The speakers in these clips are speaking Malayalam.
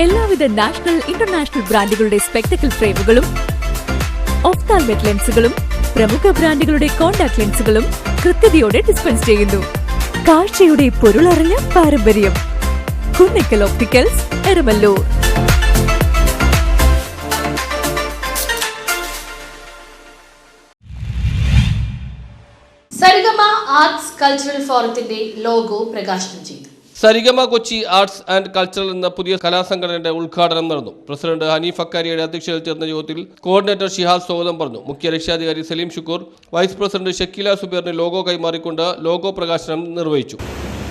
എല്ലാവിധ നാഷണൽ ഇന്റർനാഷണൽ ബ്രാൻഡുകളുടെ സ്പെക്ടക്കിൾ ഫ്രെയിമുകളും ഒഫ്താൽമെറ്റ് ലെൻസുകളും പ്രമുഖ ബ്രാൻഡുകളുടെ കോൺടാക്ട് ലെൻസുകളും കൃത്യതയോടെ ഡിസ്പെൻസ് ചെയ്യുന്നു. കാഴ്ചയുടെ പൊരുളറിഞ്ഞ പാരമ്പര്യം. Kunnikkal opticals, Eramalloor. Sarigama arts cultural ഫോറത്തിന്റെ ലോഗോ പ്രകാശനം ചെയ്തു. Sarigama Kochi arts and cultural എന്ന പുതിയ കലാസംഘടനയുടെ ഉദ്ഘാടനം നടന്നു. പ്രസിഡന്റ് ഹനീഫ് അക്കാരിയുടെ അധ്യക്ഷതയിൽ ചേർന്ന യോഗത്തിൽ കോർഡിനേറ്റർ ഷിഹാസ് സ്വാഗതം പറഞ്ഞു. മുഖ്യ രക്ഷാധികാരി സലീം ഷുക്കൂർ, വൈസ് പ്രസിഡന്റ് ഷക്കീല സുബീറിന് ലോഗോ കൈമാറിക്കൊണ്ട് ലോഗോ പ്രകാശനം നിർവഹിച്ചു.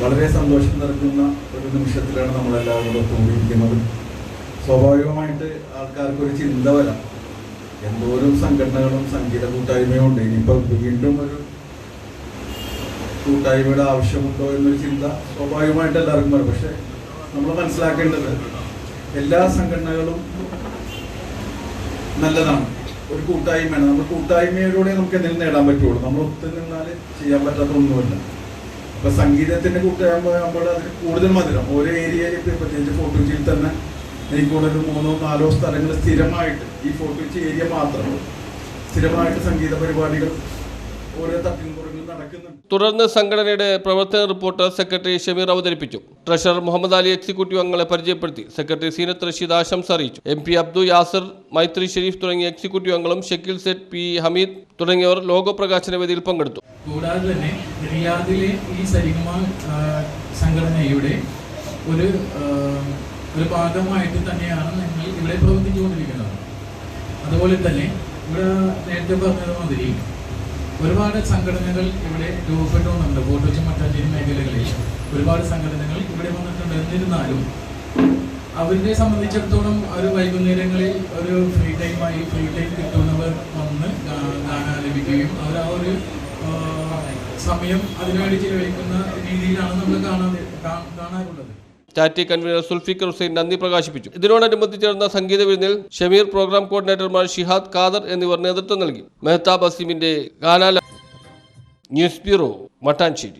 വളരെ സന്തോഷം നിറയ്ക്കുന്ന ഒരു നിമിഷത്തിലാണ് നമ്മളെല്ലാവരും കൂടിയിരിക്കുന്നത്. സ്വാഭാവികമായിട്ട് ആൾക്കാർക്ക് ഒരു ചിന്ത വരാം, എന്തോരം സംഘടനകളും സംഗീത കൂട്ടായ്മയും ഉണ്ട്, ഇനിയിപ്പോൾ വീണ്ടും ഒരു കൂട്ടായ്മയുടെ ആവശ്യമുണ്ടോ എന്നൊരു ചിന്ത സ്വാഭാവികമായിട്ട് എല്ലാവർക്കും വരും. പക്ഷെ നമ്മൾ മനസ്സിലാക്കേണ്ടത് എല്ലാ സംഘടനകളും നല്ലതാണ്, ഒരു കൂട്ടായ്മയാണ്. നമ്മൾ കൂട്ടായ്മയിലൂടെ നമുക്ക് എന്തെങ്കിലും നേടാൻ പറ്റുള്ളൂ. നമ്മൾ ഒത്തു നിന്നാൽ ചെയ്യാൻ പറ്റാത്ത ഒന്നുമില്ല. ഇപ്പൊ സംഗീതത്തിന്റെ കൂട്ടായ്മ ആകുമ്പോൾ അതിന് കൂടുതൽ മധുരം. ഓരോ ഏരിയയിൽ ഇപ്പൊ പ്രത്യേകിച്ച് ഫോർട്ട് കൊച്ചിയിൽ തന്നെ എനിക്കൊരു 3-4 സ്ഥലങ്ങൾ സ്ഥിരമായിട്ട്, ഈ ഫോർട്ട് കൊച്ചി ഏരിയ മാത്രം സ്ഥിരമായിട്ട് സംഗീത പരിപാടികൾ ഓരോ തട്ടിൻപുറങ്ങളിൽ നടക്കുന്നുണ്ട്. തുടർന്ന് സംഘടനയുടെ പ്രവർത്തന റിപ്പോർട്ട് സെക്രട്ടറി ഷമീർ അവതരിപ്പിച്ചു. ട്രഷറർ മുഹമ്മദ് അലി എക്സിക്യൂട്ടീവ് അംഗങ്ങളെ പരിചയപ്പെടുത്തി. സെക്രട്ടറി സീനത്ത് റഷീദ് ആശംസ അറിയിച്ചു. MP അബ്ദു യാസർ, മൈത്രി ഷെരീഫ് തുടങ്ങിയ എക്സിക്യൂട്ടീവ് അംഗങ്ങളും ഷക്കീൽ സെറ്റ്, P ഹമീദ് തുടങ്ങിയവർ ലോഗോ പ്രകാശന വേദിയിൽ പങ്കെടുത്തു. കൂടാതെ തന്നെ റിയാദിലെ ഈ സരിഗമ സംഘടനയുടെ ഒരു ഭാഗമായിട്ട് തന്നെയാണ് ഞങ്ങൾ ഇവിടെ പ്രവർത്തിച്ചുകൊണ്ടിരിക്കുന്നത്. അതുപോലെ തന്നെ ഇവിടെ നേരത്തെ പറഞ്ഞതുമാതിരി ഒരുപാട് സംഘടനകൾ ഇവിടെ രൂപപ്പെട്ടുന്നുണ്ട്. ഫോർട്ട് കൊച്ചി മട്ടാഞ്ചേരി മേഖലകളിൽ ഒരുപാട് സംഘടനകൾ ഇവിടെ വന്നിട്ടുണ്ട്. എന്നിരുന്നാലും അവരെ സംബന്ധിച്ചിടത്തോളം ഒരു വൈകുന്നേരങ്ങളിൽ ഒരു ഫ്രീ ടൈം കിട്ടുന്നവർ വന്ന് ഗാനാലപിക്കുകയും അവർ ആ ഒരു സമയം അതിനുവേണ്ടി ചിലവഴിക്കുന്ന രീതിയിലാണ് നമ്മൾ കാണാറുള്ളത്. ചാറ്റി കൺവീനർ സുൽഫിക്കർ ഹുസൈൻ നന്ദി പ്രകാശിപ്പിച്ചു. ഇതിനോടനുബന്ധിച്ച് ചേർന്ന സംഗീത വിരുന്നിൽ ഷമീർ, പ്രോഗ്രാം കോർഡിനേറ്റർമാർ ഷിഹാദ്, ഖാദർ എന്നിവർ നേതൃത്വം നൽകി. മെഹ്താബ് അസീമിന്റെ ഗാനാല. News bureau, Mattancherry.